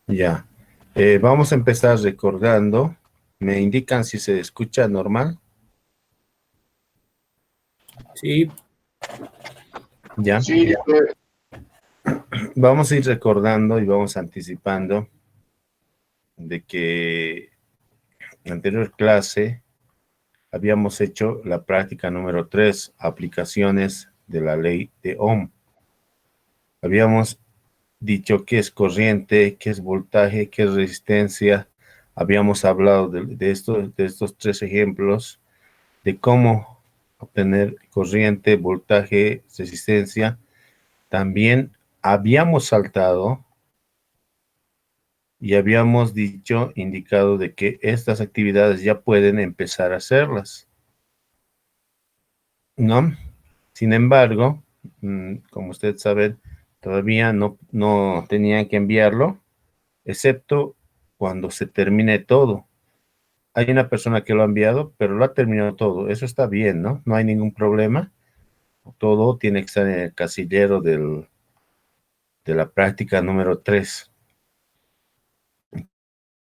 Ya. Vamos a empezar recordando. ¿Me indican si se escucha normal? Sí, Ya. Sí, Vamos a ir recordando y vamos anticipando de que en la anterior clase habíamos hecho la práctica número 3, aplicaciones de la ley de Ohm. Habíamos dicho qué es corriente, qué es voltaje, qué es resistencia. Habíamos hablado de estos tres ejemplos, de cómo obtener corriente, voltaje, resistencia. También habíamos saltado y habíamos dicho, indicado de que estas actividades ya pueden empezar a hacerlas, ¿no? Sin embargo, como ustedes saben, todavía no tenían que enviarlo, excepto cuando se termine todo. Hay una persona que lo ha enviado, pero lo ha terminado todo. Eso está bien, ¿no? No hay ningún problema. Todo tiene que estar en el casillero de la práctica número 3.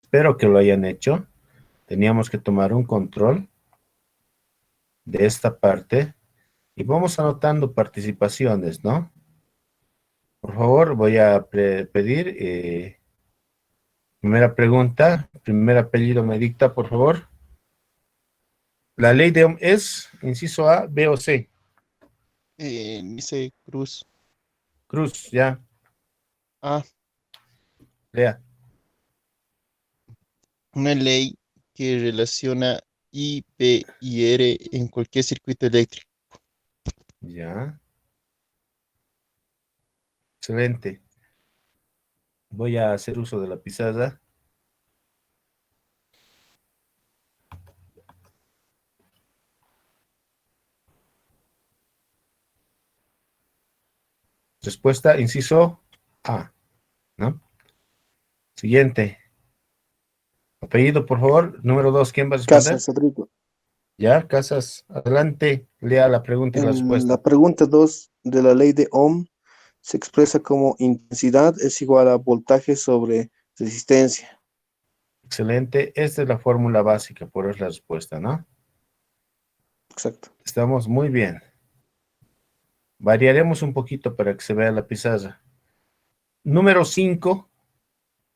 Espero que lo hayan hecho. Teníamos que tomar un control de esta parte y vamos anotando participaciones, ¿no? Por favor, voy a pedir, primera pregunta, primer apellido me dicta, por favor. La ley de Ohm es, inciso A, B o C. dice Cruz. Cruz, ya, Ah, lea. una ley que relaciona I, P y R en cualquier circuito eléctrico. Ya, excelente. Voy a hacer uso de la pizarra. Respuesta, inciso A, ¿no? Siguiente. Apellido, por favor. Número 2, ¿quién va a responder? Casas, Rodrigo. Ya, Casas, adelante. Lea la pregunta y la En respuesta. la pregunta 2 de la ley de Ohm se expresa como intensidad es igual a voltaje sobre resistencia. Excelente. Esta es la fórmula básica, por eso es la respuesta, ¿no? Exacto. Estamos muy bien. Variaremos un poquito para que se vea la pizarra. Número 5.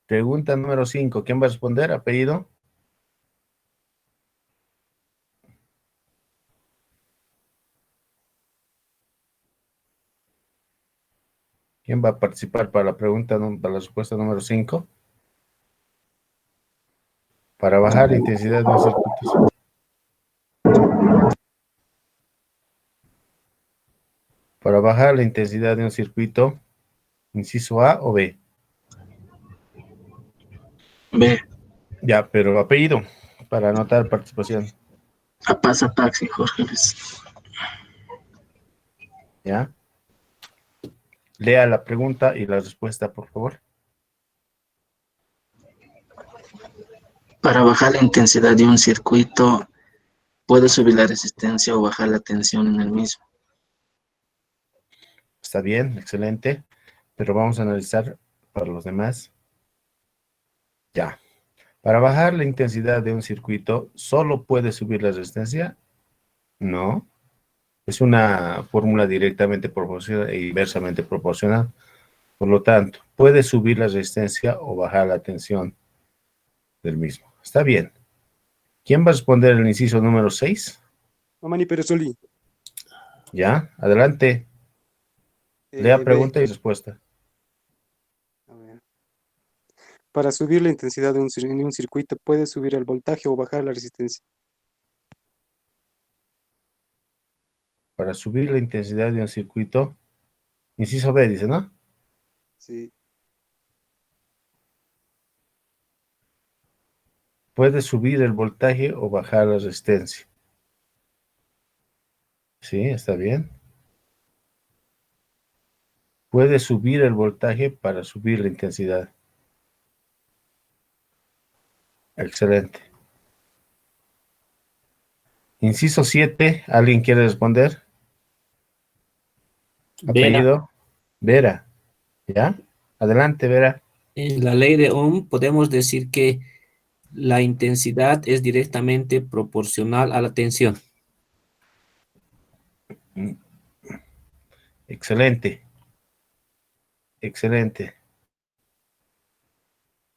Pregunta número 5. ¿Quién va a responder? Apellido. ¿Quién va a participar para la pregunta, para la respuesta número 5? Para bajar la intensidad de un circuito. Para bajar la intensidad de un circuito, inciso A o B. B. Ya, pero apellido, para anotar participación. Pasa Taxi, Jorge Luis. ¿Ya? Lea la pregunta y la respuesta, por favor. Para bajar la intensidad de un circuito, puede subir la resistencia o bajar la tensión en el mismo. Está bien, excelente. Pero vamos a analizar para los demás. Ya. Para bajar la intensidad de un circuito, ¿solo puede subir la resistencia? No. Es una fórmula directamente proporcional e inversamente proporcional. Por lo tanto, puede subir la resistencia o bajar la tensión del mismo. Está bien. ¿Quién va a responder el inciso número 6? Mamani Peresoli, Ya, adelante. Lea B. pregunta y respuesta. A ver. Para subir la intensidad de un circuito, puede subir el voltaje o bajar la resistencia. Para subir la intensidad de un circuito, inciso B, dice, ¿no? Sí. Puede subir el voltaje o bajar la resistencia. Sí, está bien. Puede subir el voltaje para subir la intensidad. Excelente. Inciso 7, ¿alguien quiere responder? Vera. Apellido, Vera. ¿Ya? Adelante, Vera. En la ley de Ohm podemos decir que la intensidad es directamente proporcional a la tensión. Excelente, excelente.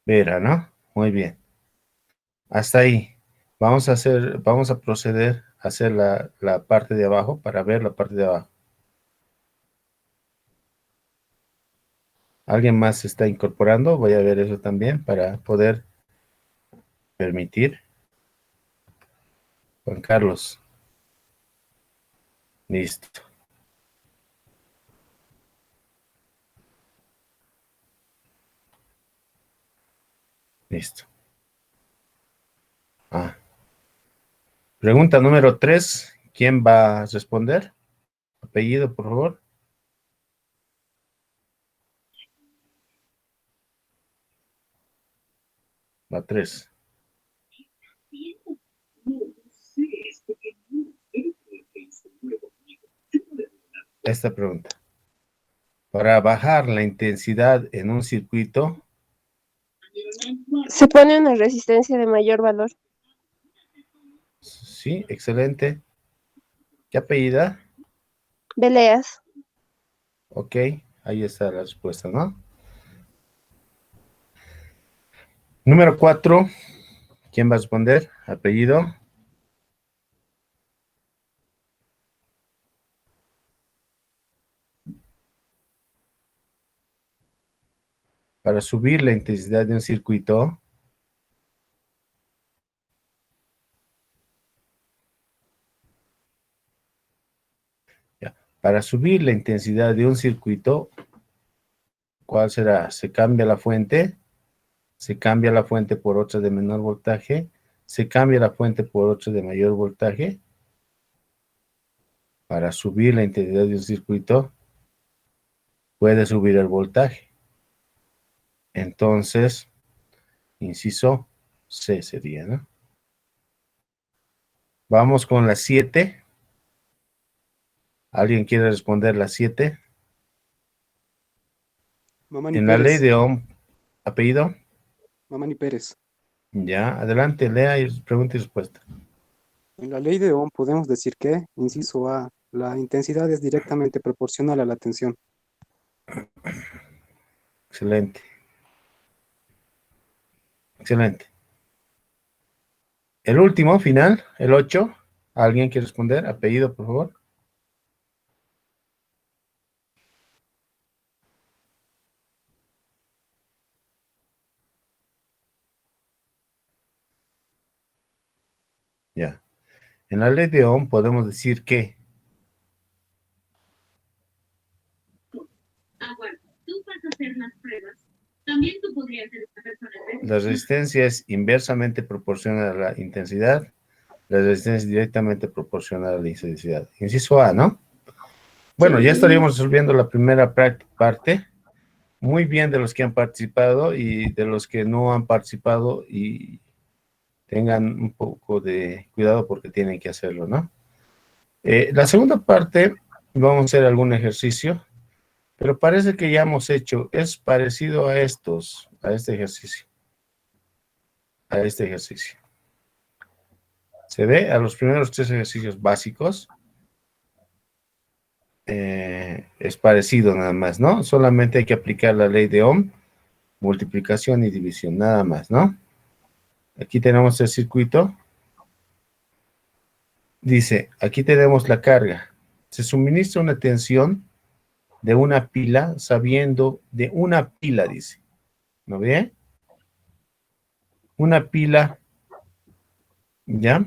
Vera, ¿no? Muy bien. Hasta ahí. Vamos a proceder a hacer la parte de abajo para ver la parte de abajo. ¿Alguien más se está incorporando? Voy a ver eso también para poder permitir. Juan Carlos. Listo. Listo. Pregunta número 3. ¿Quién va a responder? Apellido, por favor. La 3. Esta pregunta. Para bajar la intensidad en un circuito, Se pone una resistencia de mayor valor. sí, excelente. ¿Qué apellida? Veleas. Ok, ahí está la respuesta, ¿no? Número 4. ¿Quién va a responder? Apellido. Para subir la intensidad de un circuito, para subir la intensidad de un circuito, ¿cuál será? Se cambia la fuente por otra de menor voltaje, se cambia la fuente por otra de mayor voltaje. Para subir la intensidad de un circuito, puede subir el voltaje. Entonces, inciso C sería, ¿no? Vamos con la 7. ¿Alguien quiere responder la 7? Mamani En la ley Pérez. de Ohm, apellido. Mamani Pérez. Ya, adelante, lea y pregunta y respuesta. En la ley de Ohm podemos decir que, inciso A, la intensidad es directamente proporcional a la tensión. Excelente. Excelente. El último, final, el 8. ¿Alguien quiere responder? Apellido, por favor. Ya. En la ley de Ohm podemos decir que la resistencia es inversamente proporcional a la intensidad, la resistencia es directamente proporcional a la intensidad. Inciso A, ¿no? Bueno, ya estaríamos resolviendo la primera parte. Muy bien de los que han participado y de los que no han participado, y tengan un poco de cuidado porque tienen que hacerlo, ¿no? La segunda parte, vamos a hacer algún ejercicio, pero parece que ya hemos hecho, es parecido a este ejercicio. Se ve a los primeros 3 ejercicios básicos. Es parecido nada más, ¿no? Solamente hay que aplicar la ley de Ohm, multiplicación y división, nada más, ¿no? Aquí tenemos el circuito. Dice, aquí tenemos la carga. Se suministra una tensión de una pila, sabiendo de una pila, dice. ¿No ve? Una pila, ¿ya?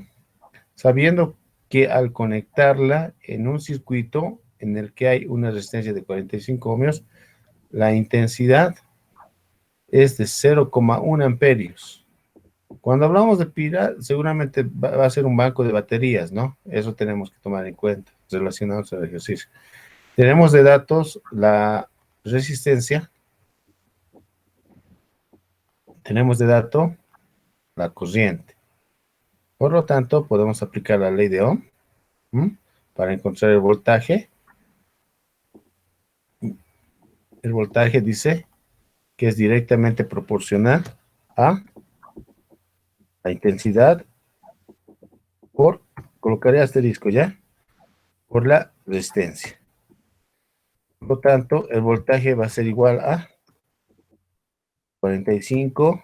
Sabiendo que al conectarla en un circuito en el que hay una resistencia de 45 ohmios, la intensidad es de 0,1 amperios. Cuando hablamos de pila, seguramente va a ser un banco de baterías, ¿no? Eso tenemos que tomar en cuenta, relacionados al ejercicio. Tenemos de datos la resistencia, tenemos de dato la corriente. Por lo tanto, podemos aplicar la ley de Ohm para encontrar el voltaje. El voltaje dice que es directamente proporcional a la intensidad por, colocaré asterisco ya, por la resistencia. Por lo tanto, el voltaje va a ser igual a 45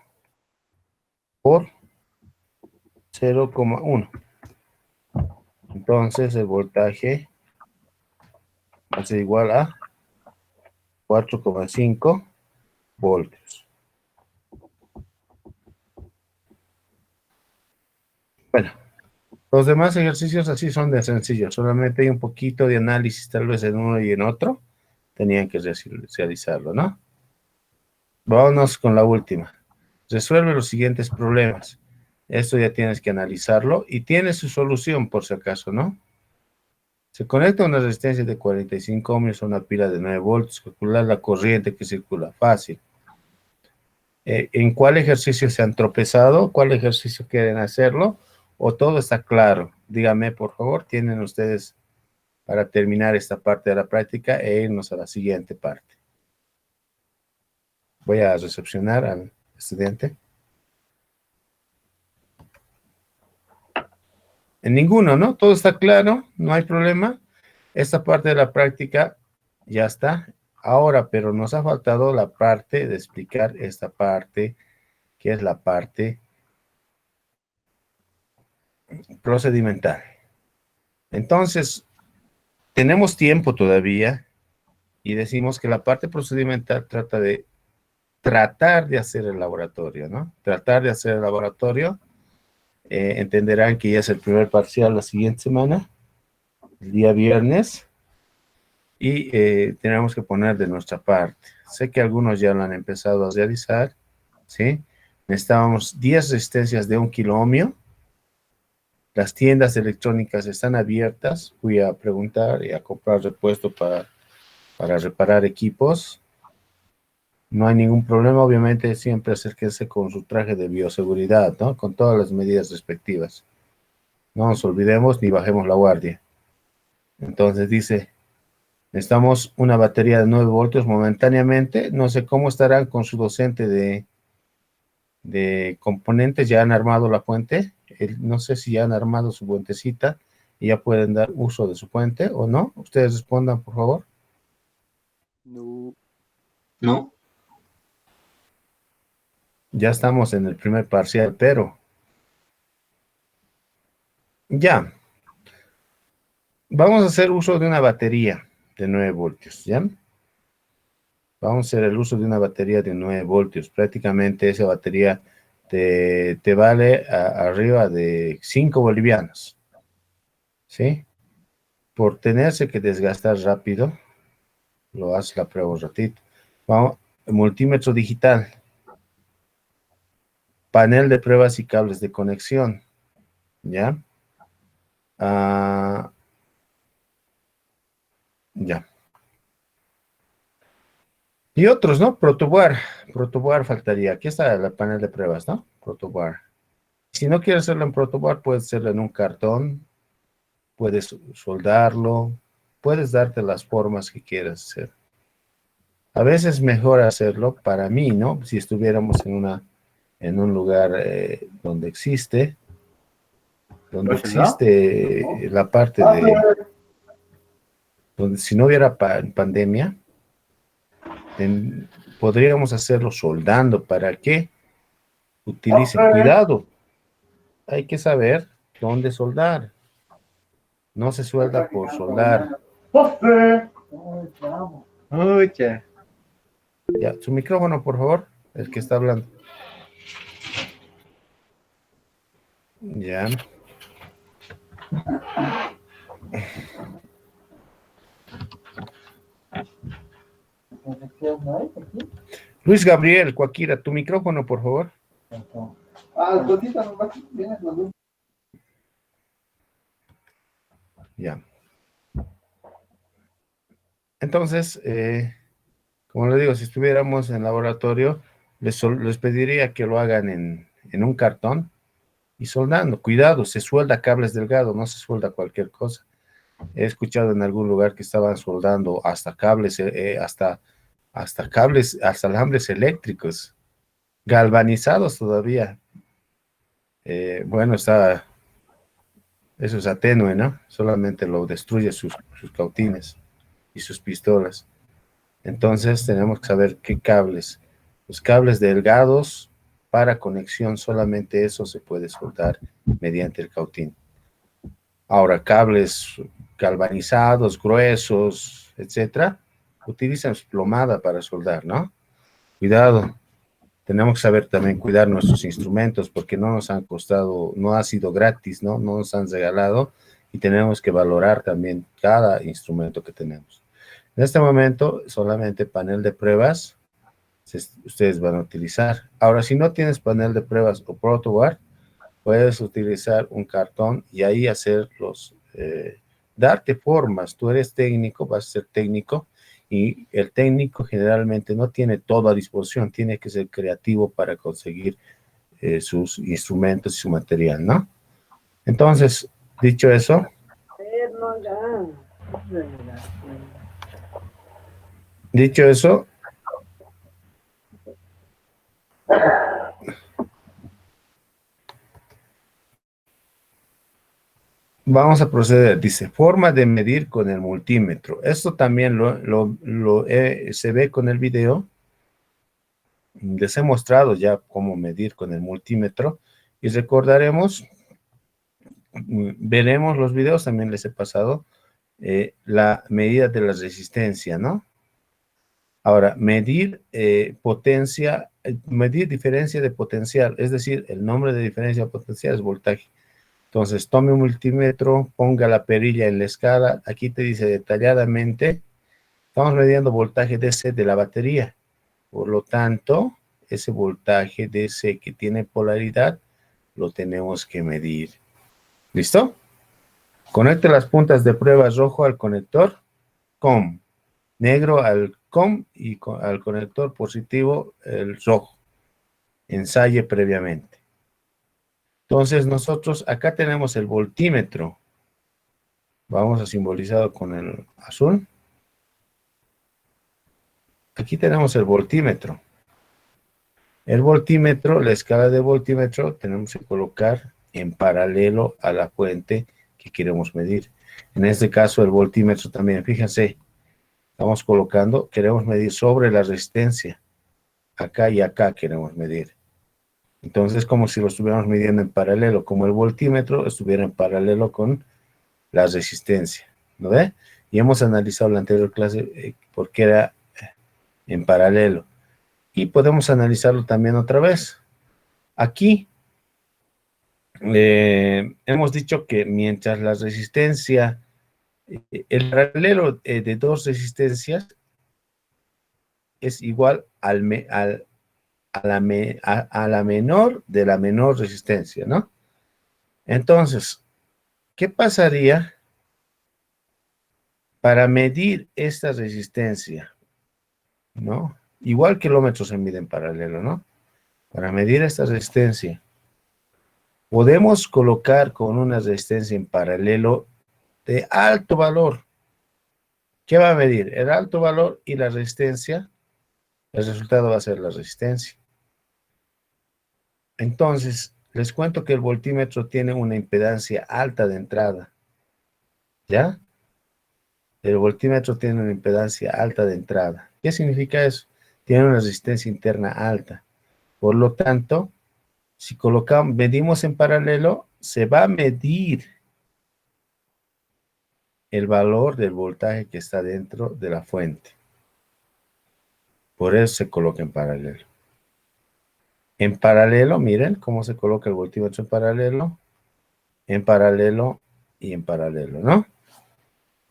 por 0,1. Entonces, el voltaje va a ser igual a 4,5 voltios. Bueno, los demás ejercicios así son de sencillos, solamente hay un poquito de análisis tal vez en uno y en otro, tenían que realizarlo, ¿no? Vámonos con la última. Resuelve los siguientes problemas. Esto ya tienes que analizarlo y tiene su solución por si acaso, ¿no? Se conecta una resistencia de 45 ohmios a una pila de 9 voltios. Calcular la corriente que circula. Fácil. ¿En cuál ejercicio se han tropezado? ¿Cuál ejercicio quieren hacerlo? ¿O todo está claro? Díganme, por favor. Tienen ustedes para terminar esta parte de la práctica e irnos a la siguiente parte. Voy a recepcionar al estudiante. En ninguno, ¿no? Todo está claro, no hay problema. Esta parte de la práctica ya está. Ahora, pero nos ha faltado la parte de explicar esta parte, que es la parte procedimental. Entonces, tenemos tiempo todavía y decimos que la parte procedimental trata de tratar de hacer el laboratorio, ¿no? Tratar de hacer el laboratorio. Entenderán que ya es el primer parcial la siguiente semana, el día viernes, y tenemos que poner de nuestra parte. Sé que algunos ya lo han empezado a realizar, ¿sí? Necesitábamos 10 resistencias de 1 kilo ohmio. Las tiendas electrónicas están abiertas. Fui a preguntar y a comprar repuesto para reparar equipos. No hay ningún problema, obviamente siempre acérquense con su traje de bioseguridad, ¿no? Con todas las medidas respectivas. No nos olvidemos ni bajemos la guardia. Entonces dice, necesitamos una batería de 9 voltios momentáneamente. No sé cómo estarán con su docente de componentes. ¿Ya han armado la fuente? No sé si ya han armado su fuentecita y ya pueden dar uso de su fuente o no. Ustedes respondan, por favor. No. No. Ya estamos en el primer parcial, pero ya. Vamos a hacer uso de una batería de 9 voltios, ¿ya? Vamos a hacer el uso de una batería de 9 voltios. Prácticamente esa batería te vale arriba de 5 bolivianos, ¿sí? Por tenerse que desgastar rápido, lo haces la prueba un ratito. Vamos, multímetro digital. Panel de pruebas y cables de conexión, ¿ya? Ya. Y otros, ¿no? Protoboard faltaría. Aquí está el panel de pruebas, ¿no? Protoboard. Si no quieres hacerlo en protoboard, puedes hacerlo en un cartón, puedes soldarlo, puedes darte las formas que quieras hacer. A veces es mejor hacerlo, para mí, ¿no? Si estuviéramos en un lugar donde existe la parte de, donde si no hubiera pandemia, podríamos hacerlo soldando. ¿Para qué? Utilicen cuidado. Hay que saber dónde soldar. No se suelda por soldar. Ya, su micrófono, por favor, el que está hablando. Ya. Luis Gabriel, Cuaquira, tu micrófono, por favor. Ya. Entonces, como le digo, si estuviéramos en laboratorio, les pediría que lo hagan en un cartón y soldando. Cuidado, se suelda cables delgados, no se suelda cualquier cosa. He escuchado en algún lugar que estaban soldando hasta cables, hasta hasta cables, hasta alambres eléctricos, galvanizados todavía. Bueno, eso es atenue, ¿no? Solamente lo destruye sus cautines y sus pistolas. Entonces tenemos que saber qué cables. Los cables delgados para conexión, solamente eso se puede soldar mediante el cautín. Ahora, cables galvanizados, gruesos, etcétera, utilizan plomada para soldar, ¿no? Cuidado. Tenemos que saber también cuidar nuestros instrumentos porque no nos han costado, no ha sido gratis, ¿no? No nos han regalado y tenemos que valorar también cada instrumento que tenemos. En este momento, solamente panel de pruebas ustedes van a utilizar. Ahora, si no tienes panel de pruebas o protoboard, puedes utilizar un cartón y ahí hacerlos, darte formas. Tú eres técnico, vas a ser técnico, y el técnico generalmente no tiene todo a disposición, tiene que ser creativo para conseguir sus instrumentos y su material, ¿no? Entonces, dicho eso, vamos a proceder. Dice, forma de medir con el multímetro. Esto también se ve con el video. Les he mostrado ya cómo medir con el multímetro y recordaremos, veremos los videos, también les he pasado la medida de la resistencia, ¿no? Ahora, medir potencia, medir diferencia de potencial, es decir, el nombre de diferencia de potencial es voltaje. Entonces, tome un multímetro, ponga la perilla en la escala, aquí te dice detalladamente, estamos midiendo voltaje DC de la batería. Por lo tanto, ese voltaje DC que tiene polaridad, lo tenemos que medir. ¿Listo? Conecte las puntas de prueba rojo al conector COM, negro al COM y al conector positivo el rojo. Ensaye previamente. Entonces, nosotros acá tenemos el voltímetro. Vamos a simbolizarlo con el azul. Aquí tenemos el voltímetro. El voltímetro, la escala de voltímetro, tenemos que colocar en paralelo a la fuente que queremos medir. En este caso, el voltímetro también, fíjense, estamos colocando, queremos medir sobre la resistencia. Acá y acá queremos medir. Entonces, como si lo estuviéramos midiendo en paralelo, como el voltímetro estuviera en paralelo con la resistencia, ¿no ve? Y hemos analizado la anterior clase porque era en paralelo. Y podemos analizarlo también otra vez. Aquí hemos dicho que mientras la resistencia, el paralelo de dos resistencias es igual a la menor de la menor resistencia, ¿no? Entonces, ¿qué pasaría para medir esta resistencia? ¿No? Igual kilómetros se mide en paralelo, ¿no? Para medir esta resistencia, podemos colocar con una resistencia en paralelo de alto valor. ¿Qué va a medir? El alto valor y la resistencia. El resultado va a ser la resistencia. Entonces, les cuento que el voltímetro tiene una impedancia alta de entrada. ¿Ya? El voltímetro tiene una impedancia alta de entrada. ¿Qué significa eso? Tiene una resistencia interna alta. Por lo tanto, si medimos en paralelo, se va a medir el valor del voltaje que está dentro de la fuente. Por eso se coloca en paralelo. En paralelo, miren cómo se coloca el voltímetro en paralelo y en paralelo, ¿no?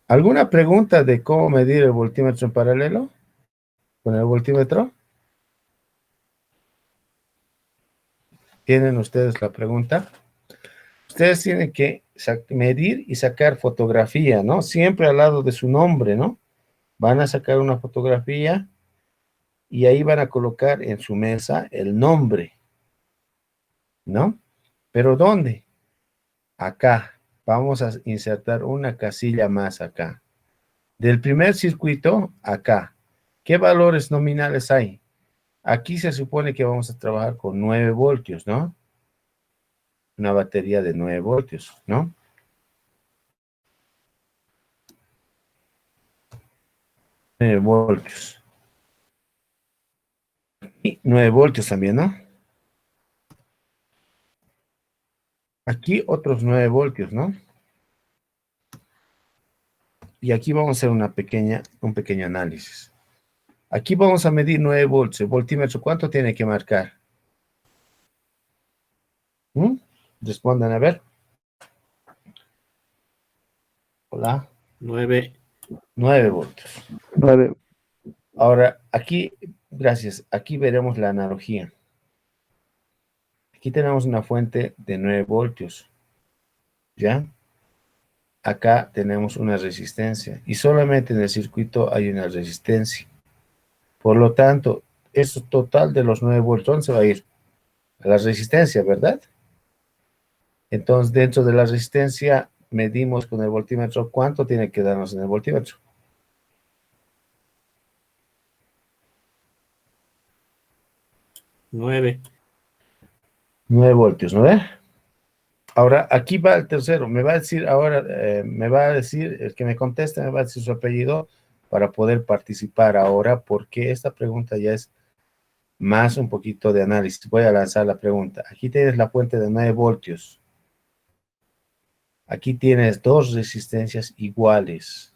¿Alguna pregunta de cómo medir el voltímetro en paralelo con el voltímetro? ¿Tienen ustedes la pregunta? Ustedes tienen que medir y sacar fotografía, ¿no? Siempre al lado de su nombre, ¿no? Van a sacar una fotografía y ahí van a colocar en su mesa el nombre, ¿no? ¿Pero dónde? Acá. Vamos a insertar una casilla más acá. Del primer circuito, acá. ¿Qué valores nominales hay? Aquí se supone que vamos a trabajar con 9 voltios, ¿no? Una batería de 9 voltios, ¿no? Voltios. Y 9 voltios también, ¿no? Aquí otros 9 voltios, ¿no? Y aquí vamos a hacer un pequeño análisis. Aquí vamos a medir 9 voltios. El voltímetro, ¿cuánto tiene que marcar? Respondan a ver. Hola. 9. 9 voltios. 9. Ahora, aquí, gracias, aquí veremos la analogía. Aquí tenemos una fuente de 9 voltios, ¿ya? Acá tenemos una resistencia y solamente en el circuito hay una resistencia. Por lo tanto, eso total de los 9 voltios, ¿dónde se va a ir? A la resistencia, ¿verdad? Entonces, dentro de la resistencia, medimos con el voltímetro, ¿cuánto tiene que darnos en el voltímetro? 9. 9 voltios, ¿no ve? Ahora, aquí va el tercero. Me va a decir ahora, el que me conteste me va a decir su apellido para poder participar ahora, porque esta pregunta ya es más un poquito de análisis. Voy a lanzar la pregunta. Aquí tienes la fuente de 9 voltios. Aquí tienes dos resistencias iguales.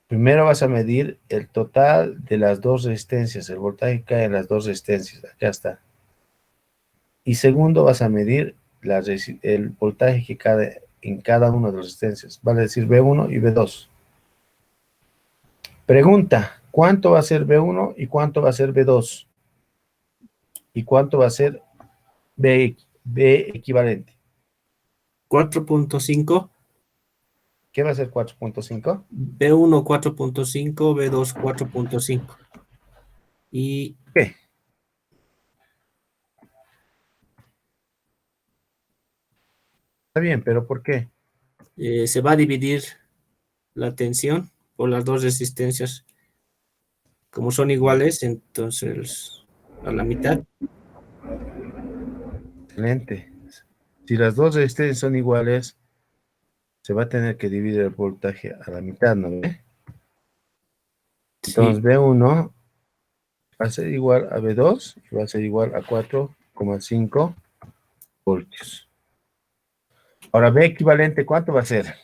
Primero vas a medir el total de las dos resistencias, el voltaje que cae en las dos resistencias. Acá está. Y segundo, vas a medir el voltaje que cae en cada una de las resistencias. Vale decir B1 y B2. Pregunta, ¿cuánto va a ser B1 y cuánto va a ser B2? ¿Y cuánto va a ser B equivalente? 4.5. ¿Qué va a ser 4.5? B1 4.5, B2 4.5. Y ¿Qué? Está bien, pero ¿por qué? se va a dividir la tensión por las dos resistencias. Como son iguales, entonces a la mitad. Excelente. Si las dos resistencias son iguales, se va a tener que dividir el voltaje a la mitad, ¿no ve? Entonces Sí. B1 va a ser igual a B2 y va a ser igual a 4,5 voltios. Ahora B equivalente, ¿cuánto va a ser?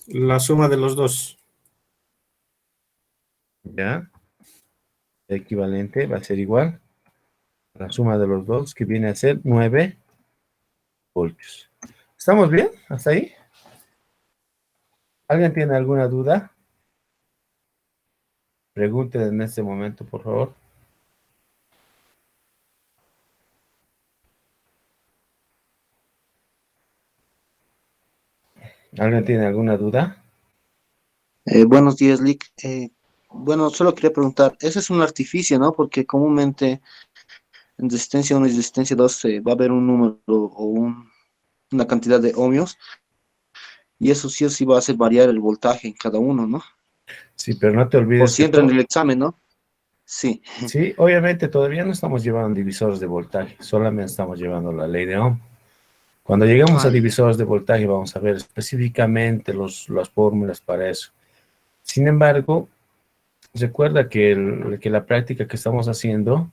La suma de los dos. ¿Ya? B equivalente va a ser igual a la suma de los dos, que viene a ser 9 voltios. ¿Estamos bien? ¿Hasta ahí? ¿Alguien tiene alguna duda? Pregunten en este momento, por favor. ¿Alguien tiene alguna duda? Buenos días, Lick. Bueno, solo quería preguntar, ese es un artificio, ¿no? Porque comúnmente en resistencia 1 y resistencia 2 va a haber un número o una cantidad de ohmios, y eso sí o sí va a hacer variar el voltaje en cada uno, ¿no? Sí, pero no te Por olvides si que entra en el examen, ¿no? Sí. sí, obviamente todavía no estamos llevando divisores de voltaje, solamente estamos llevando la ley de Ohm. Cuando lleguemos a Ay, divisores de voltaje vamos a ver específicamente las fórmulas para eso. Sin embargo, recuerda que la práctica que estamos haciendo,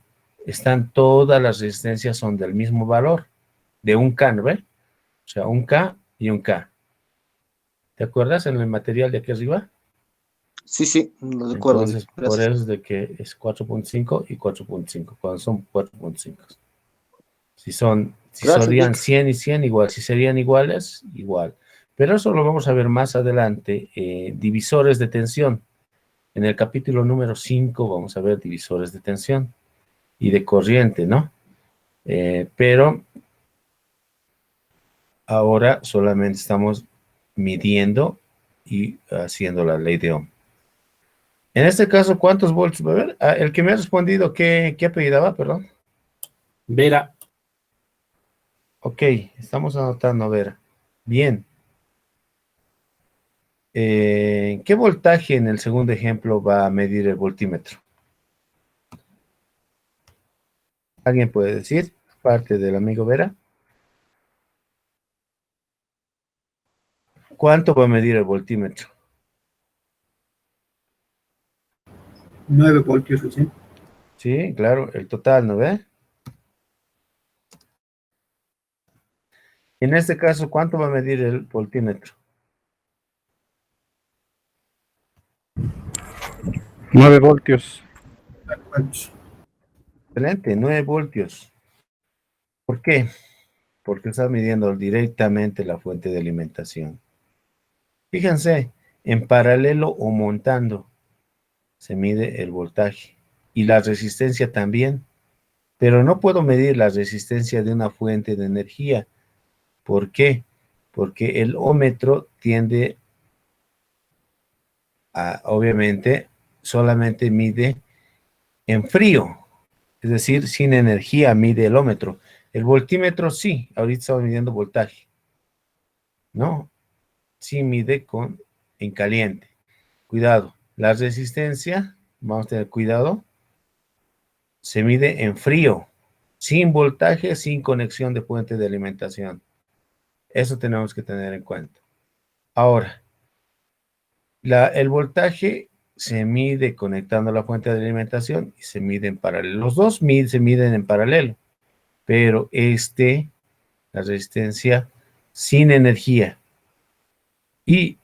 todas las resistencias son del mismo valor, de un K, ¿no ve? O sea, un K y un K. ¿Te acuerdas en el material de aquí arriba? sí, lo recuerdo, Lick. Entonces, por Gracias. eso es de que es 4.5 y 4.5, cuando son 4.5. Si Gracias, serían Lick. 100 y 100 igual, si serían iguales, igual. Pero eso lo vamos a ver más adelante, divisores de tensión. En el capítulo número 5 vamos a ver divisores de tensión y de corriente, ¿no? Pero ahora solamente estamos midiendo y haciendo la ley de Ohm. En este caso, ¿cuántos voltios va a haber? Ah, el que me ha respondido, ¿qué apellidaba? Perdón. Vera. Ok, estamos anotando, a ver. Bien. ¿Qué voltaje en el segundo ejemplo va a medir el voltímetro? ¿Alguien puede decir? Parte del amigo Vera. ¿Cuánto va a medir el voltímetro? 9 voltios, ¿sí? Sí, claro, el total, ¿no ve? En este caso, ¿cuánto va a medir el voltímetro? 9 voltios. Excelente, 9 voltios. ¿Por qué? Porque está midiendo directamente la fuente de alimentación. Fíjense, en paralelo o montando se mide el voltaje y la resistencia también, pero no puedo medir la resistencia de una fuente de energía. ¿Por qué? Porque el ómetro tiende a, obviamente, solamente mide en frío, es decir, sin energía mide el ómetro. El voltímetro sí, ahorita estamos midiendo voltaje, ¿no? Sí mide en caliente. Cuidado, la resistencia, vamos a tener cuidado, se mide en frío, sin voltaje, sin conexión de fuente de alimentación. Eso tenemos que tener en cuenta. Ahora, el voltaje se mide conectando la fuente de alimentación y se mide en paralelo. Los dos se miden en paralelo, pero la resistencia sin energía y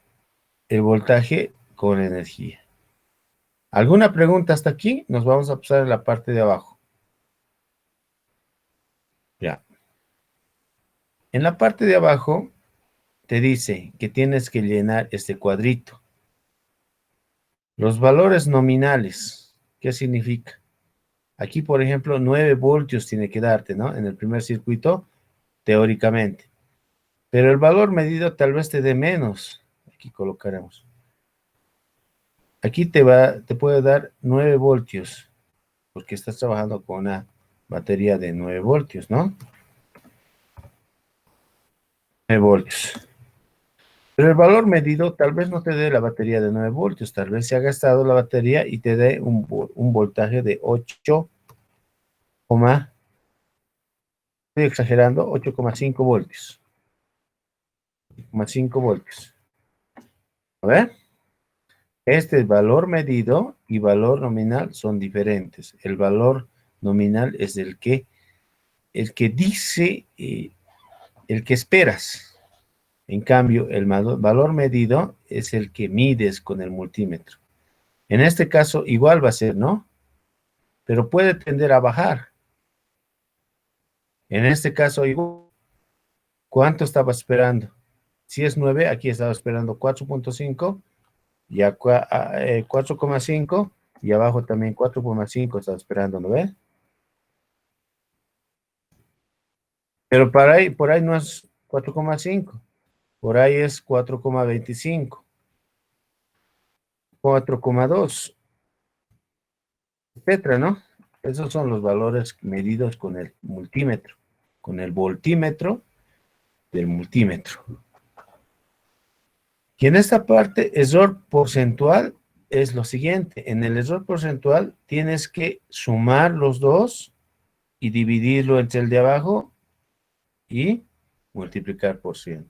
el voltaje con energía. ¿Alguna pregunta hasta aquí? Nos vamos a pasar a la parte de abajo. Ya. En la parte de abajo te dice que tienes que llenar este cuadrito. Los valores nominales, ¿qué significa? Aquí, por ejemplo, 9 voltios tiene que darte, ¿no? En el primer circuito, teóricamente. Pero el valor medido tal vez te dé menos. Aquí colocaremos. Aquí te puede dar 9 voltios, porque estás trabajando con una batería de 9 voltios, ¿no? 9 voltios. Pero el valor medido tal vez no te dé la batería de 9 voltios, tal vez se ha gastado la batería y te dé un voltaje de 8, estoy exagerando, 8,5 voltios. 8,5 voltios. A ver, este valor medido y valor nominal son diferentes. El valor nominal es el que dice, el que esperas. En cambio, el valor medido es el que mides con el multímetro. En este caso, igual va a ser, ¿no? Pero puede tender a bajar. En este caso, igual, ¿cuánto estaba esperando? Si es 9, aquí estaba esperando 4.5, y 4,5, y abajo también 4,5 estaba esperando, ¿no ves? Pero por ahí no es 4,5, por ahí es 4,25, 4,2, etcétera, ¿no? Esos son los valores medidos con el multímetro, con el voltímetro del multímetro. Y en esta parte, error porcentual es lo siguiente. En el error porcentual tienes que sumar los dos y dividirlo entre el de abajo y multiplicar por 100.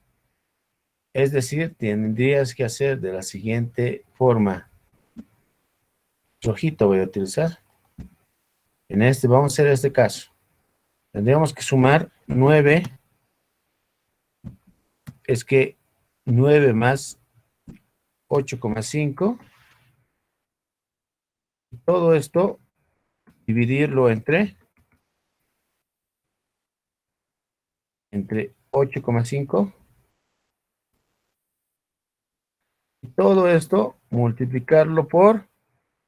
Es decir, tendrías que hacer de la siguiente forma. Rojito voy a utilizar. Vamos a hacer este caso. Tendríamos que sumar 9. Es que 9 más 8,5. Todo esto, dividirlo entre 8,5. Y todo esto, multiplicarlo por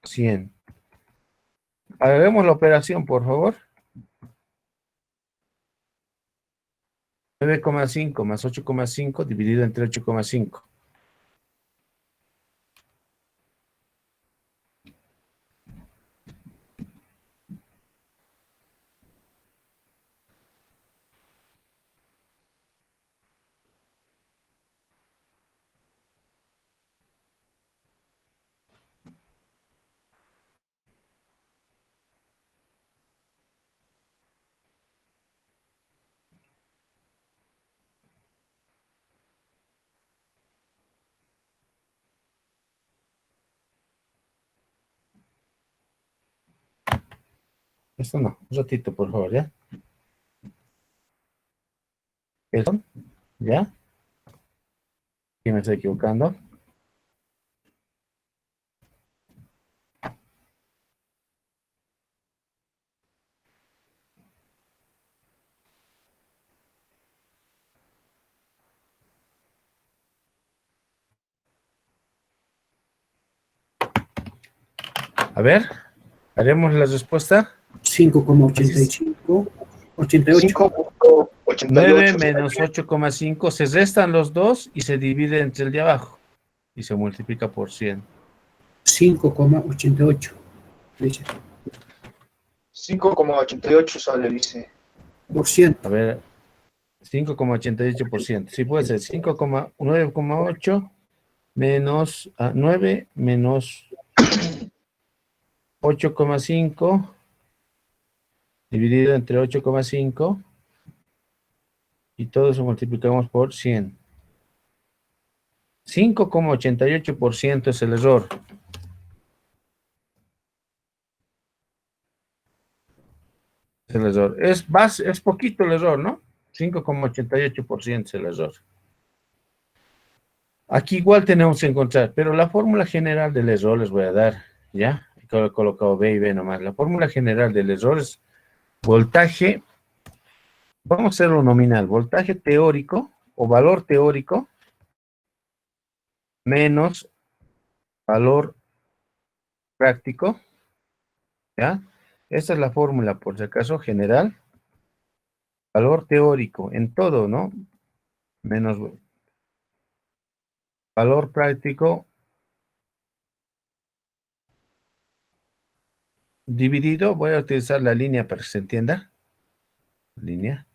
100. Hagamos la operación, por favor. 9,5 más 8,5 dividido entre 8,5. Esto no, un ratito, por favor, ¿ya? ¿Eso? ¿Ya? Aquí me estoy equivocando. A ver, haremos la respuesta. 5,85. 88. 9 menos 8,5 se restan los dos y se divide entre el de abajo y se multiplica por 100. 5,88. Dice. 5,88 sale, dice. Por ciento. A ver, 5,88%. Sí, puede ser 5,9,8 menos 9 menos 8,5 dividido entre 8,5 y todo eso multiplicamos por 100. 5,88% es el error. Es el error. Es poquito el error, ¿no? 5,88% es el error. Aquí igual tenemos que encontrar, pero la fórmula general del error les voy a dar, ¿ya? He colocado B y B nomás. La fórmula general del error es voltaje, vamos a hacerlo nominal, voltaje teórico o valor teórico menos valor práctico, ¿ya? Esta es la fórmula, por si acaso, general. Valor teórico en todo, ¿no? Menos valor práctico dividido, voy a utilizar la línea para que se entienda. Línea.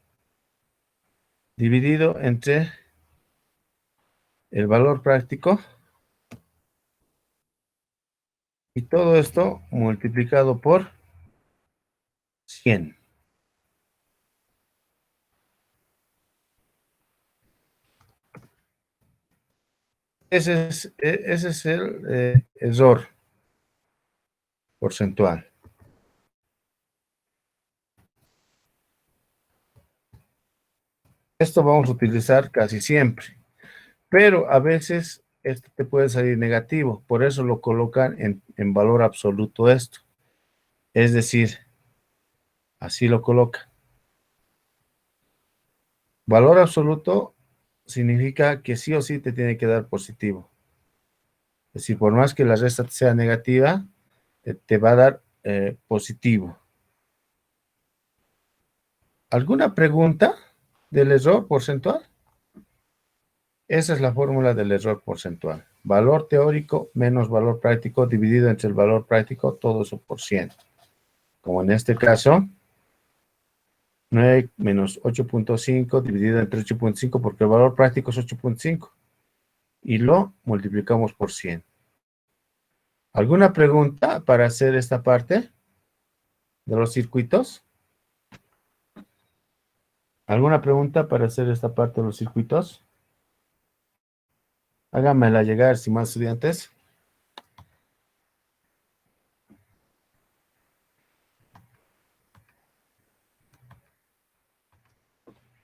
Dividido entre el valor práctico y todo esto multiplicado por 100. Ese es el error porcentual. Esto vamos a utilizar casi siempre, pero a veces esto te puede salir negativo, por eso lo colocan en valor absoluto esto. Es decir, así lo colocan. Valor absoluto significa que sí o sí te tiene que dar positivo. Es decir, por más que la resta sea negativa, te va a dar positivo. ¿Alguna pregunta del error porcentual? Esa es la fórmula del error porcentual. Valor teórico menos valor práctico dividido entre el valor práctico, todo eso por 100. Como en este caso, 9 menos 8.5 dividido entre 8.5 porque el valor práctico es 8.5. Y lo multiplicamos por 100. ¿Alguna pregunta para hacer esta parte de los circuitos? ¿Alguna pregunta para hacer esta parte de los circuitos? Háganmela llegar, si más estudiantes.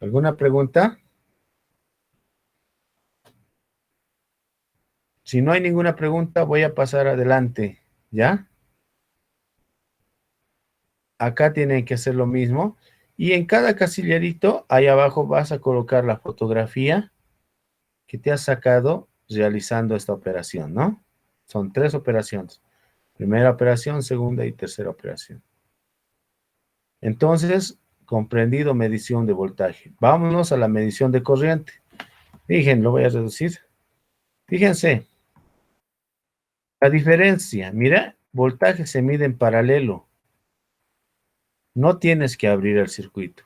¿Alguna pregunta? Si no hay ninguna pregunta, voy a pasar adelante, ¿ya? Acá tienen que hacer lo mismo. Y en cada casillerito, ahí abajo vas a colocar la fotografía que te has sacado realizando esta operación, ¿no? Son 3 operaciones. Primera operación, segunda y tercera operación. Entonces, comprendido medición de voltaje. Vámonos a la medición de corriente. Fíjense, lo voy a reducir. Fíjense. La diferencia, mira, voltaje se mide en paralelo. No tienes que abrir el circuito.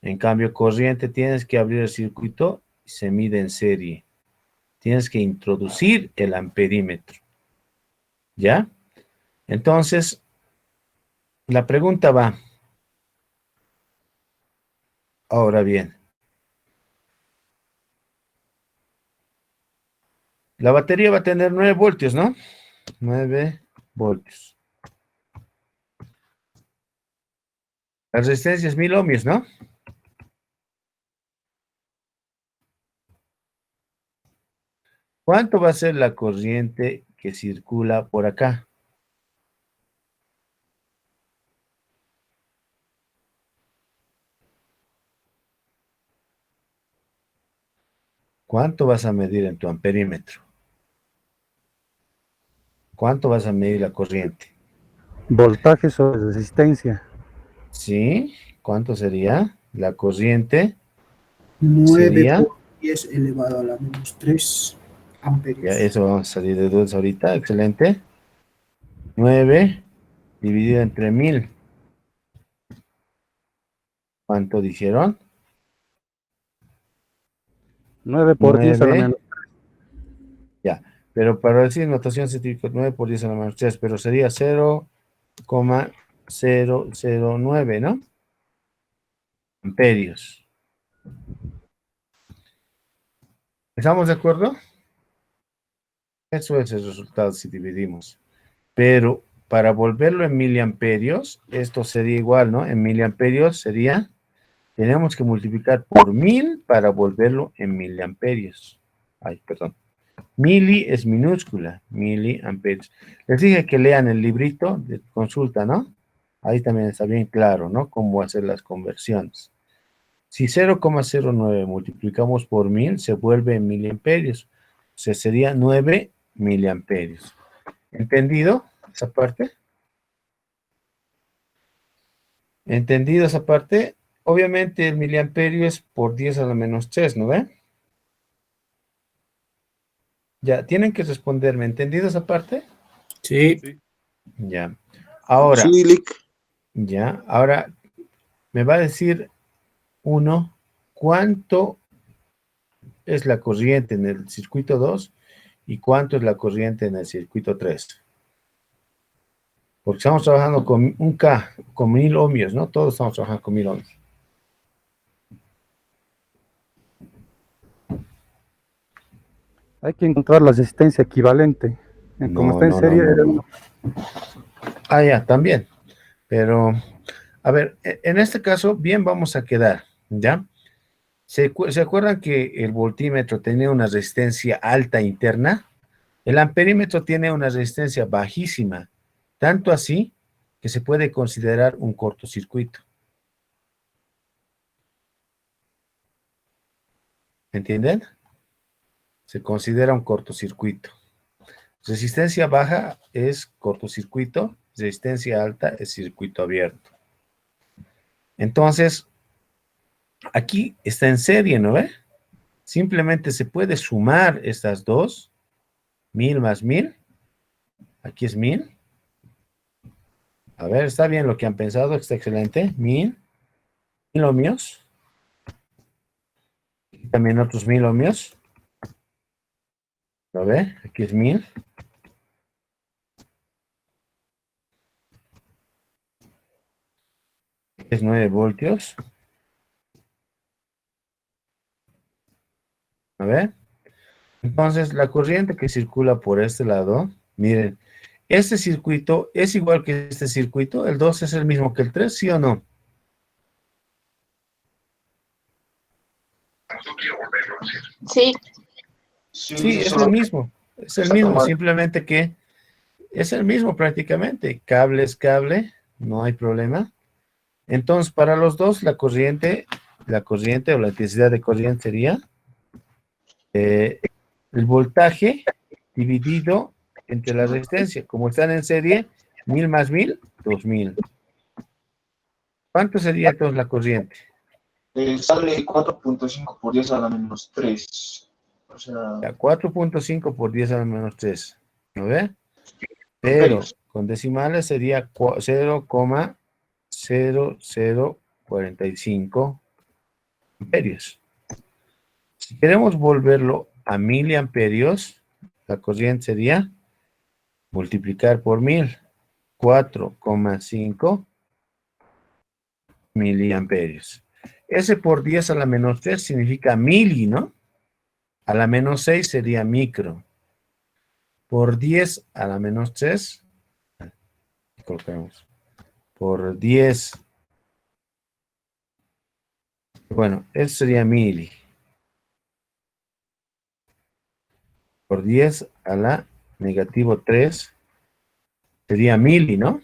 En cambio, corriente tienes que abrir el circuito y se mide en serie. Tienes que introducir el amperímetro. ¿Ya? Entonces, la pregunta va. Ahora bien. La batería va a tener 9 voltios, ¿no? 9 voltios. La resistencia es 1000 ohmios, ¿no? ¿Cuánto va a ser la corriente que circula por acá? ¿Cuánto vas a medir en tu amperímetro? ¿Cuánto vas a medir la corriente? Voltaje sobre resistencia. ¿Sí? ¿Cuánto sería? La corriente 9 sería, por 10 elevado a la menos 3 ya amperios. eso vamos a salir de dudas ahorita, excelente. 9 dividido entre 1000. ¿Cuánto dijeron? 9 por 10 a la 9, menos. ya. Pero para decir notación científica, 9 por 10 a la menos 3, pero sería 0,009, ¿no? Amperios. ¿Estamos de acuerdo? Eso es el resultado si dividimos. Pero para volverlo en miliamperios, esto sería igual, ¿no? En miliamperios sería, tenemos que multiplicar por 1000 para volverlo en miliamperios. Ay, perdón. Mili es minúscula, miliamperios. Les dije que lean el librito de consulta, ¿no? Ahí también está bien claro, ¿no? Cómo hacer las conversiones. Si 0,09 multiplicamos por 1000, se vuelve en miliamperios. O sea, sería 9 miliamperios. ¿Entendido esa parte? ¿Entendido esa parte? Obviamente el miliamperio es por 10 a la menos 3, ¿no ve? Ya, tienen que responderme. ¿Entendido esa parte? Sí. Ya. Ahora, Sí, Lick. ya, ahora me va a decir uno, ¿cuánto es la corriente en el circuito 2 y cuánto es la corriente en el circuito 3? Porque estamos trabajando con un K, con 1000 ohmios, ¿no? Todos estamos trabajando con 1000 ohmios. Hay que encontrar la resistencia equivalente. Como está en serie, era No. Ah, ya, también. Pero, a ver, en este caso, bien vamos a quedar, ¿ya? ¿Se acuerdan que el voltímetro tenía una resistencia alta interna? El amperímetro tiene una resistencia bajísima, tanto así que se puede considerar un cortocircuito. ¿Entienden? Se considera un cortocircuito. Resistencia baja es cortocircuito, resistencia alta es circuito abierto. Entonces, aquí está en serie, ¿no ve? Simplemente se puede sumar estas dos, 1000 más 1000. Aquí es 1000. A ver, está bien lo que han pensado, está excelente. 1000 ohmios. Y también otros 1000 ohmios. ¿Lo ve? Aquí es 1000. Es 9 voltios. A ver. Entonces, la corriente que circula por este lado, miren, este circuito es igual que este circuito. El 2 es el mismo que el 3, ¿sí o no? Sí. Sí, es el mismo. Es el mismo, simplemente que es el mismo prácticamente. Cable es cable, no hay problema. Entonces, para los dos, la corriente o la intensidad de corriente sería el voltaje dividido entre la resistencia. Como están en serie, 1000 más 1000, 2000. ¿Cuánto sería entonces la corriente? Sale 4.5 por 10 a la menos 3. O sea, 4.5 por 10 a la menos 3. ¿No ve? Pero con decimales sería 0,0045 amperios. Si queremos volverlo a miliamperios, la corriente sería multiplicar por 1000, 4,5 miliamperios. Ese por 10 a la menos 3 significa mili, ¿no? A la menos 6 sería micro. Por 10 a la menos 3, colocamos, por 10 Bueno, eso sería mili. Por 10 a la negativo 3 sería mili, ¿no?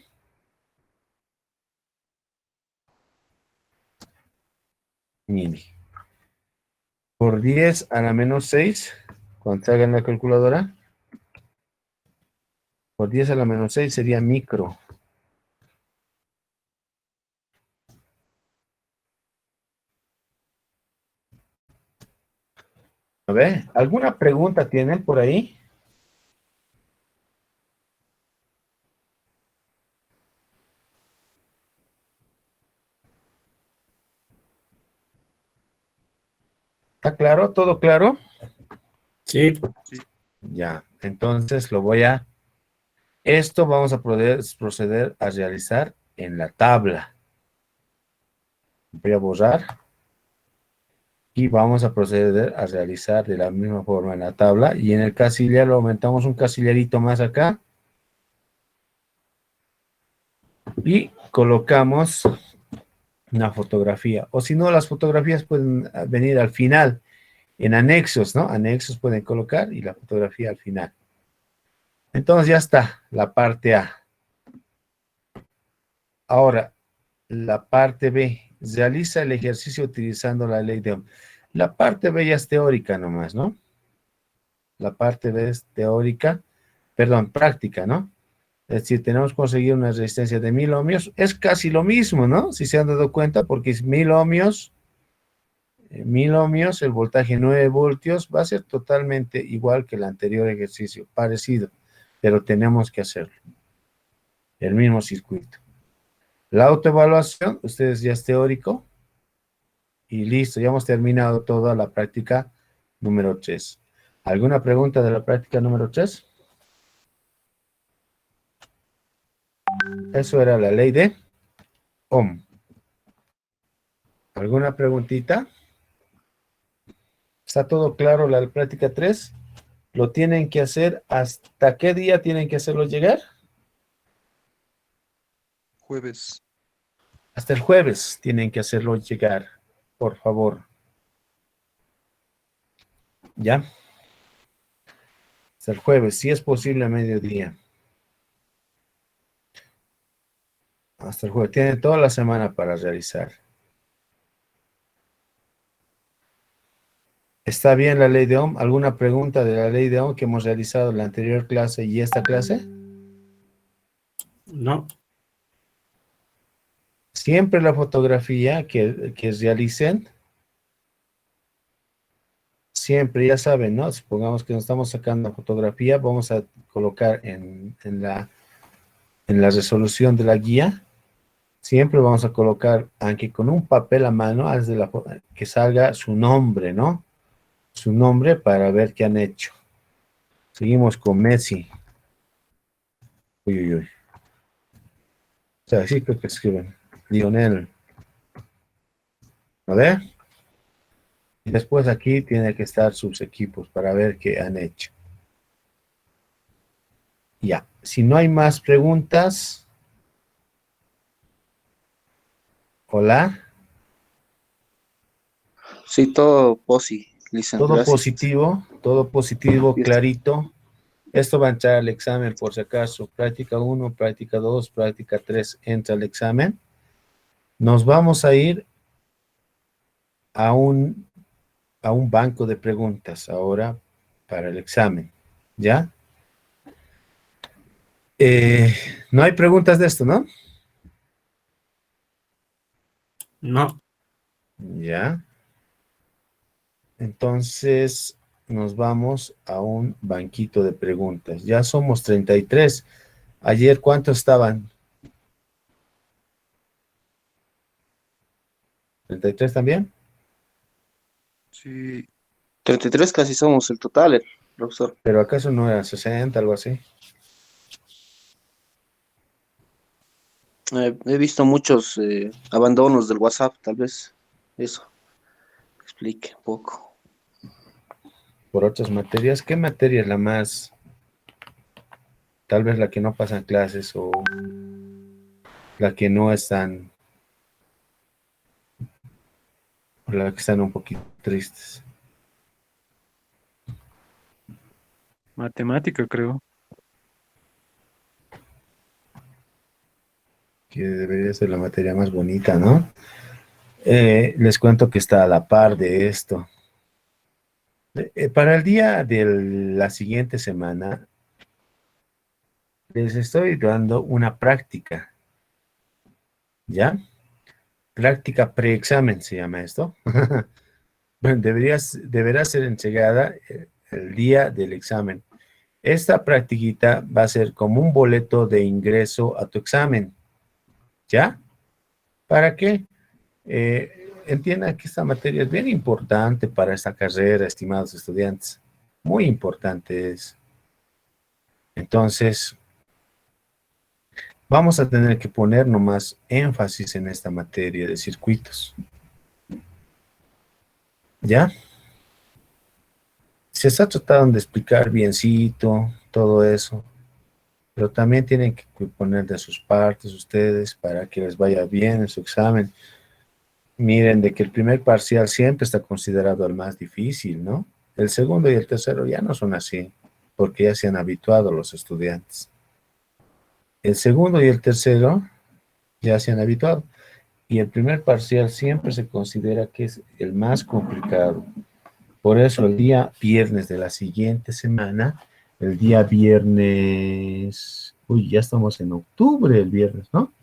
Mili. Por 10 a la menos 6, cuando se haga en la calculadora, por 10 a la menos 6 sería micro. A ver, ¿alguna pregunta tienen por ahí? ¿Está claro? ¿Todo claro? Sí. Ya, entonces esto vamos a proceder a realizar en la tabla. Voy a borrar y vamos a proceder a realizar de la misma forma en la tabla, y en el casillero aumentamos un casillerito más acá y colocamos una fotografía, o si no, las fotografías pueden venir al final, en anexos, ¿no? Anexos pueden colocar y la fotografía al final. Entonces ya está la parte A. Ahora, la parte B. Realiza el ejercicio utilizando la ley de Ohm. La parte B ya es teórica nomás, ¿no? La parte B es teórica, perdón, práctica, ¿no? Es decir, tenemos que conseguir una resistencia de 1000 ohmios. Es casi lo mismo, ¿no? Si se han dado cuenta, porque es 1000 ohmios, 1000 ohmios, el voltaje 9 voltios, va a ser totalmente igual que el anterior ejercicio, parecido, pero tenemos que hacerlo. El mismo circuito. La autoevaluación, ustedes ya es teórico, y listo, ya hemos terminado toda la práctica número 3. ¿Alguna pregunta de la práctica número 3? Eso era la ley de Ohm. ¿Alguna preguntita? ¿Está todo claro la práctica 3? ¿Lo tienen que hacer? ¿Hasta qué día tienen que hacerlo llegar? Jueves. Hasta el jueves tienen que hacerlo llegar, por favor. ¿Ya? Hasta el jueves, si es posible a mediodía. Hasta el jueves. Tienen toda la semana para realizar. ¿Está bien la ley de Ohm? ¿Alguna pregunta de la ley de Ohm que hemos realizado en la anterior clase y esta clase? No. Siempre la fotografía que realicen, siempre, ya saben, ¿no? Supongamos que nos estamos sacando fotografía, vamos a colocar en la resolución de la guía, siempre vamos a colocar, aunque con un papel a mano, que salga su nombre, ¿no? Su nombre para ver qué han hecho. Seguimos con Messi. Uy, uy, uy. O sea, sí creo que escriben. Lionel. A ver. Y después aquí tiene que estar sus equipos para ver qué han hecho. Ya. Si no hay más preguntas. Hola. Sí, todo posi, Lisa, gracias. Todo positivo, Y esto- clarito. Esto va a entrar al examen por si acaso. Práctica 1, práctica 2, práctica 3 entra al examen. Nos vamos a ir a un banco de preguntas ahora para el examen. ¿Ya? No hay preguntas de esto, ¿no? No. Ya. Entonces nos vamos a un banquito de preguntas. Ya somos 33. Ayer, ¿cuántos estaban? ¿33 también? Sí. 33 casi somos el total, profesor. ¿Pero acaso no era 60, algo así? He visto muchos abandonos del WhatsApp, tal vez eso explique un poco. Por otras materias. ¿Qué materia es la más, tal vez la que no pasan clases o la que no es tan... Por la que están un poquito tristes. Matemática, creo. Que debería ser la materia más bonita, ¿no? Les cuento que está a la par de esto. Para el día de la siguiente semana, les estoy dando una práctica, ¿ya? Práctica preexamen se llama esto. Bueno, deberá ser entregada el día del examen. Esta practiquita va a ser como un boleto de ingreso a tu examen, ¿ya? ¿Para qué? Entiendan que esta materia es bien importante para esta carrera, estimados estudiantes. Muy importante es. Entonces, vamos a tener que poner nomás énfasis en esta materia de circuitos. ¿Ya? Se está tratando de explicar biencito, todo eso. Pero también tienen que poner de sus partes ustedes para que les vaya bien en su examen. Miren, de que el primer parcial siempre está considerado el más difícil, ¿no? El segundo y el tercero ya no son así, porque ya se han habituado los estudiantes. El segundo y el tercero ya se han habituado. Y el primer parcial siempre se considera que es el más complicado. Por eso el día viernes de la siguiente semana, el día viernes, ya estamos en octubre el viernes, ¿no?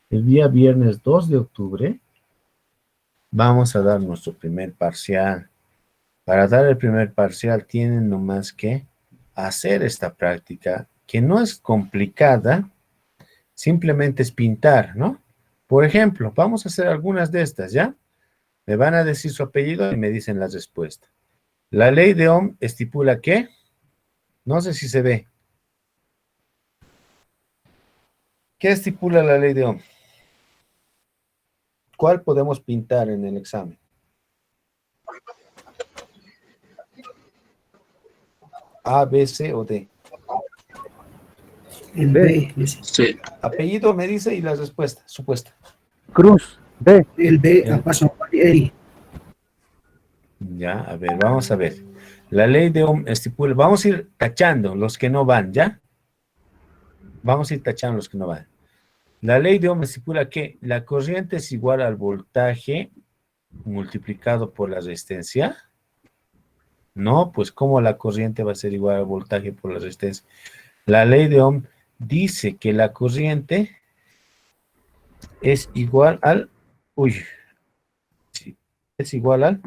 El día viernes 2 de octubre, vamos a dar nuestro primer parcial. Para dar el primer parcial tienen nomás que hacer esta práctica, que no es complicada, simplemente es pintar, ¿no? Por ejemplo, vamos a hacer algunas de estas, ¿ya? Me van a decir su apellido y me dicen la respuesta. La ley de Ohm estipula que, no sé si se ve. ¿Qué estipula la ley de Ohm? ¿Cuál podemos pintar en el examen? A, B, C o D. El B. Sí. Apellido me dice y la respuesta, supuesta. Cruz, B. El B, a paso Eri. Ya, a ver, vamos a ver. La ley de Ohm estipula, vamos a ir tachando los que no van, ¿ya? Vamos a ir tachando los que no van. La ley de Ohm estipula que la corriente es igual al voltaje multiplicado por la resistencia. No, pues ¿cómo la corriente va a ser igual al voltaje por la resistencia? La ley de Ohm dice que la corriente es igual al, es igual al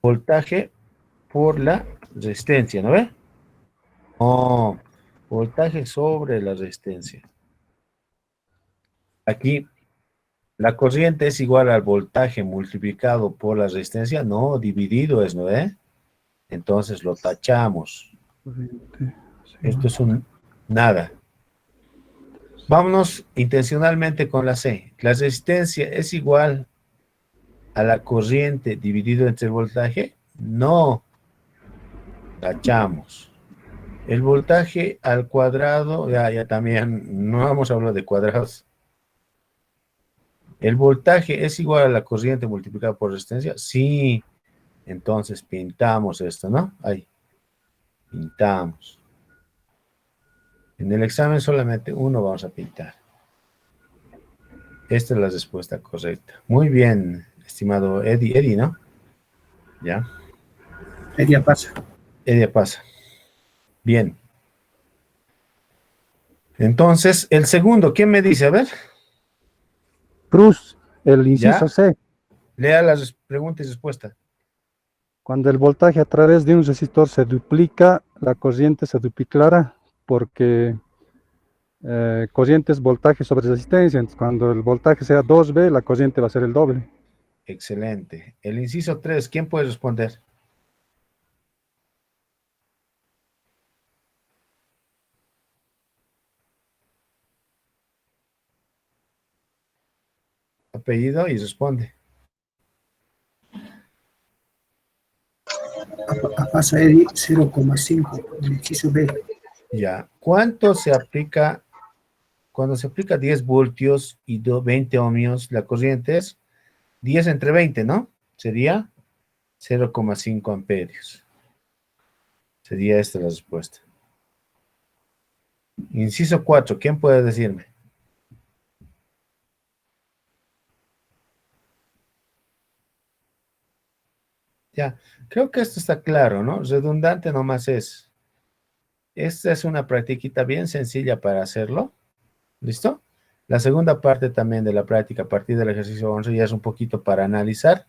voltaje por la resistencia, ¿no ve? No, voltaje sobre la resistencia. Aquí, la corriente es igual al voltaje multiplicado por la resistencia, no, dividido es, ¿no ve? Entonces lo tachamos. Esto es un nada. Vámonos intencionalmente con la C. La resistencia es igual a la corriente dividido entre el voltaje. No. Tachamos. El voltaje al cuadrado, ya también, no vamos a hablar de cuadrados. ¿El voltaje es igual a la corriente multiplicada por resistencia? Sí. Entonces pintamos esto, ¿no? Ahí. Pintamos. En el examen solamente uno vamos a pintar. Esta es la respuesta correcta. Muy bien, estimado Eddie, ¿no? ¿Ya? Eddie pasa. Eddie pasa. Bien. Entonces, el segundo, ¿quién me dice? A ver. Cruz, el inciso ¿Ya? C. Lea las preguntas y respuestas. Cuando el voltaje a través de un resistor se duplica, la corriente se duplicará porque corriente es voltaje sobre resistencia. Entonces, cuando el voltaje sea 2V, la corriente va a ser el doble. Excelente. El inciso 3, ¿quién puede responder? Apellido y responde. A pasa Eri 0,5. El inciso B. Ya. ¿Cuánto se aplica? Cuando se aplica 10 voltios y 20 ohmios, la corriente es 10 entre 20, ¿no? Sería 0,5 amperios. Sería esta la respuesta. Inciso 4, ¿quién puede decirme? Ya, creo que esto está claro, ¿no? Redundante nomás es. Esta es una practiquita bien sencilla para hacerlo. ¿Listo? La segunda parte también de la práctica a partir del ejercicio 11 ya es un poquito para analizar.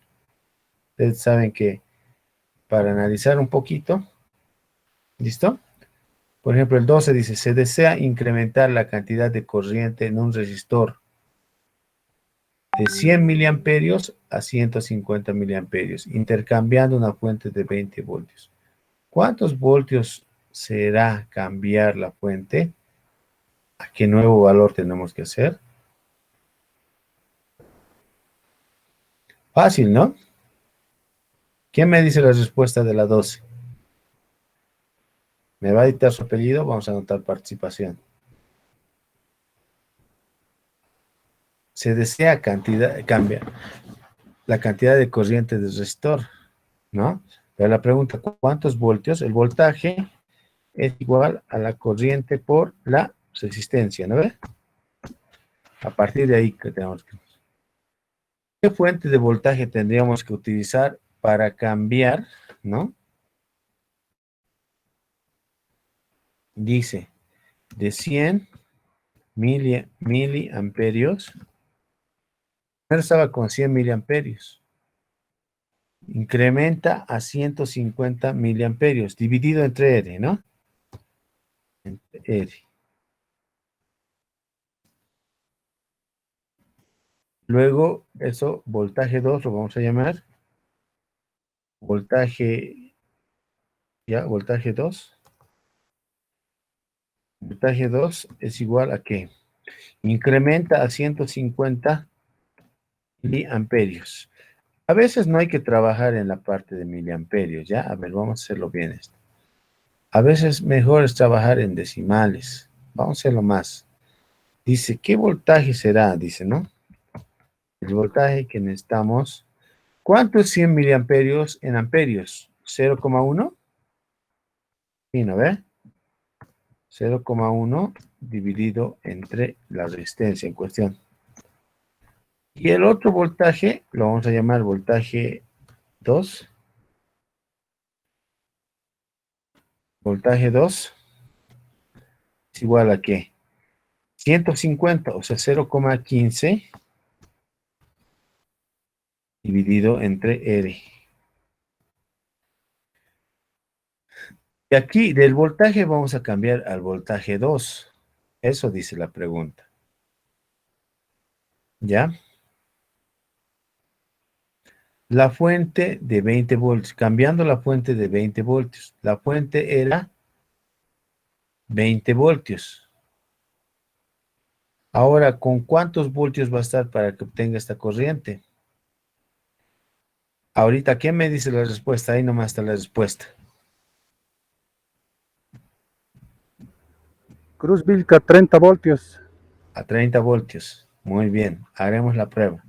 Ustedes saben que para analizar un poquito, ¿listo? Por ejemplo, el 12 dice, se desea incrementar la cantidad de corriente en un resistor de 100 miliamperios a 150 miliamperios, intercambiando una fuente de 20 voltios. ¿Cuántos voltios será cambiar la fuente? ¿A qué nuevo valor tenemos que hacer? Fácil, ¿no? ¿Quién me dice la respuesta de la 12? ¿Me va a dictar su apellido? Vamos a anotar participación. Se desea cambiar la cantidad de corriente del resistor, ¿no? Pero la pregunta, ¿cuántos voltios? El voltaje es igual a la corriente por la resistencia, ¿no ve? A partir de ahí que tenemos que... ¿Qué fuente de voltaje tendríamos que utilizar para cambiar, ¿no? Dice, de 100 miliamperios, primero estaba con 100 miliamperios, incrementa a 150 miliamperios, dividido entre R, ¿no? Entre R. Luego, eso, voltaje 2, lo vamos a llamar. Voltaje, ya, voltaje 2. Voltaje 2 es igual a ¿qué? Incrementa a 150 miliamperios. A veces no hay que trabajar en la parte de miliamperios, ¿ya? A ver, vamos a hacerlo bien esto. A veces mejor es trabajar en decimales. Vamos a hacerlo más. Dice, ¿qué voltaje será? Dice, ¿no? El voltaje que necesitamos. ¿Cuánto es 100 miliamperios en amperios? ¿0,1? Sí, ¿no ve? 0,1 dividido entre la resistencia en cuestión. Y el otro voltaje lo vamos a llamar voltaje 2. Voltaje 2 es igual a ¿qué? 150, o sea, 0,15 dividido entre R. Y aquí del voltaje vamos a cambiar al voltaje 2. Eso dice la pregunta. ¿Ya? La fuente de 20 voltios, cambiando la fuente de 20 voltios. La fuente era 20 voltios. Ahora, ¿con cuántos voltios va a estar para que obtenga esta corriente? Ahorita, ¿quién me dice la respuesta? Ahí nomás está la respuesta. Cruz Vilca, 30 voltios. A 30 voltios. Muy bien, haremos la prueba.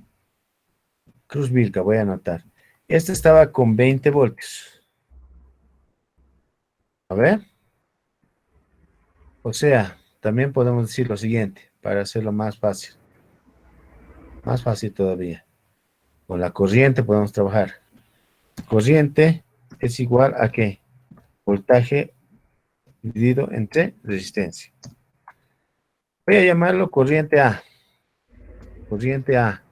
Cruz Vilca, voy a anotar. Este estaba con 20 voltios. A ver. O sea, también podemos decir lo siguiente, para hacerlo más fácil. Más fácil todavía. Con la corriente podemos trabajar. Corriente es igual a ¿qué? Voltaje dividido entre resistencia. Voy a llamarlo corriente A. Corriente A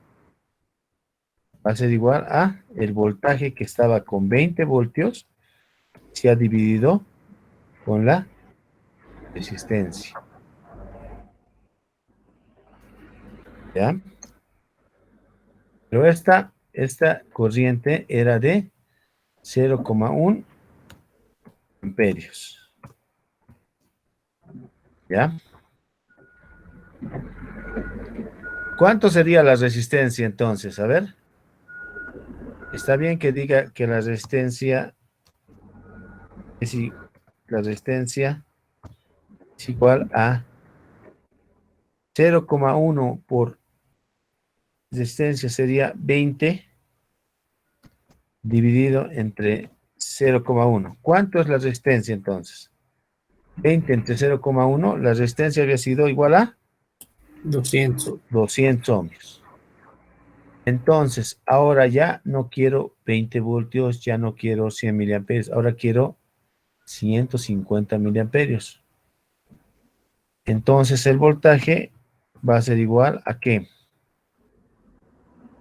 va a ser igual a el voltaje que estaba con 20 voltios se ha dividido con la resistencia. ¿Ya? Pero esta corriente era de 0,1 amperios. ¿Ya? ¿Cuánto sería la resistencia entonces? A ver. Está bien que diga que la resistencia es igual a 0,1 por resistencia sería 20 dividido entre 0,1. ¿Cuánto es la resistencia entonces? 20 entre 0,1, la resistencia había sido igual a 200 ohmios. Entonces, ahora ya no quiero 20 voltios, ya no quiero 100 miliamperios, ahora quiero 150 miliamperios. Entonces, el voltaje va a ser igual a ¿qué?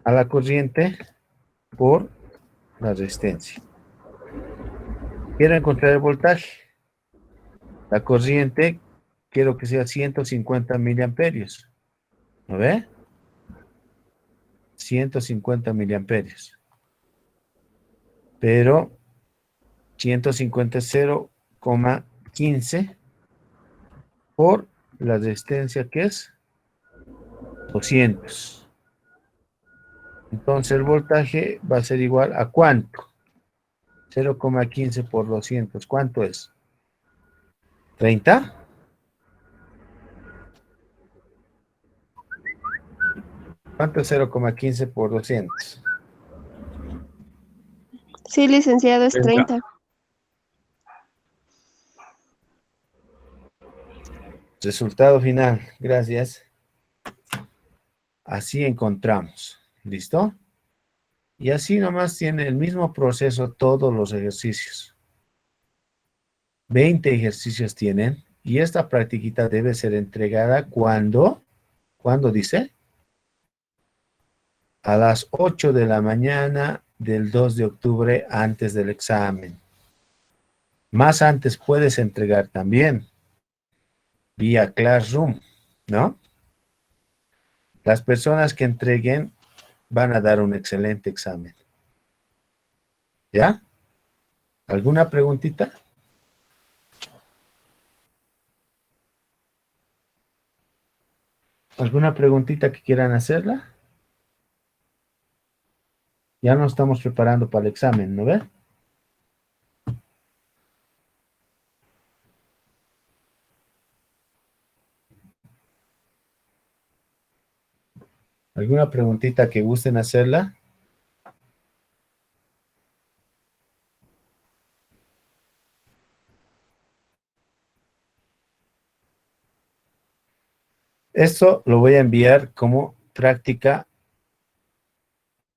A la corriente por la resistencia. Quiero encontrar el voltaje. La corriente quiero que sea 150 miliamperios. ¿No ve? 150 miliamperios. Pero 150 es 0,15 por la resistencia que es 200. Entonces el voltaje va a ser igual a ¿cuánto? 0,15 por 200. ¿Cuánto es? ¿30? ¿Cuánto es 0,15 por 200? Sí, licenciado, es 30. Resultado final. Gracias. Así encontramos. ¿Listo? Y así nomás tiene el mismo proceso todos los ejercicios. 20 ejercicios tienen. Y esta practiquita debe ser entregada cuando, ¿cuándo dice? A las 8 de la mañana del 2 de octubre antes del examen. Más antes puedes entregar también. Vía Classroom, ¿no? Las personas que entreguen van a dar un excelente examen. ¿Ya? ¿Alguna preguntita? ¿Alguna preguntita que quieran hacerla? Ya nos estamos preparando para el examen, ¿no ve? ¿Alguna preguntita que gusten hacerla? Esto lo voy a enviar como práctica